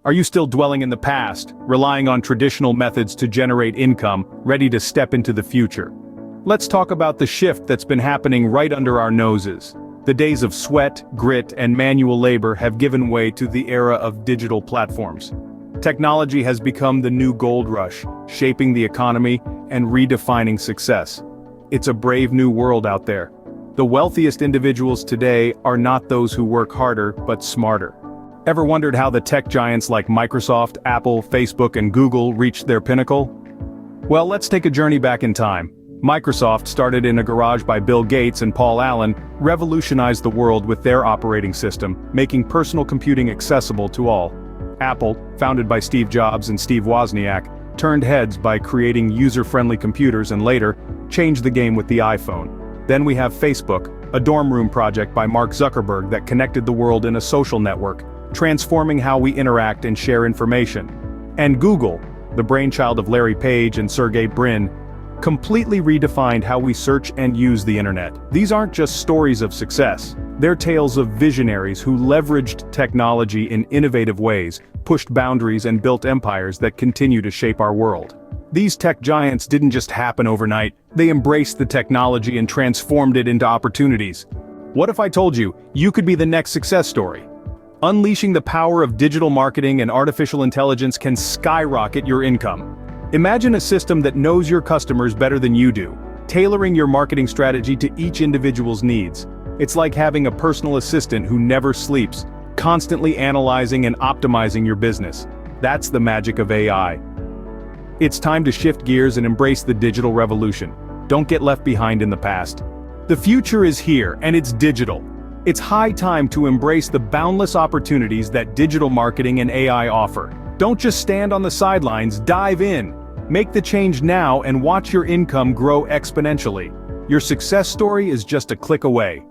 Are you still dwelling in the past, relying on traditional methods to generate income, ready to step into the future? Let's talk about the shift that's been happening right under our noses. The days of sweat, grit, and manual labor have given way to the era of digital platforms. Technology has become the new gold rush, shaping the economy and redefining success. It's a brave new world out there. The wealthiest individuals today are not those who work harder, but smarter. Ever wondered how the tech giants like Microsoft, Apple, Facebook, and Google reached their pinnacle? Well, let's take a journey back in time. Microsoft, started in a garage by Bill Gates and Paul Allen, revolutionized the world with their operating system, making personal computing accessible to all. Apple, founded by Steve Jobs and Steve Wozniak, turned heads by creating user-friendly computers and later, changed the game with the iPhone. Then we have Facebook, a dorm room project by Mark Zuckerberg that connected the world in a social network, transforming how we interact and share information. And Google, the brainchild of Larry Page and Sergey Brin, completely redefined how we search and use the internet. These aren't just stories of success. They're tales of visionaries who leveraged technology in innovative ways, pushed boundaries and built empires that continue to shape our world. These tech giants didn't just happen overnight, they embraced the technology and transformed it into opportunities. What if I told you, you could be the next success story? Unleashing the power of digital marketing and artificial intelligence can skyrocket your income. Imagine a system that knows your customers better than you do, tailoring your marketing strategy to each individual's needs. It's like having a personal assistant who never sleeps, constantly analyzing and optimizing your business. That's the magic of AI. It's time to shift gears and embrace the digital revolution. Don't get left behind in the past. The future is here, and it's digital. It's high time to embrace the boundless opportunities that digital marketing and AI offer. Don't just stand on the sidelines, dive in. Make the change now and watch your income grow exponentially. Your success story is just a click away.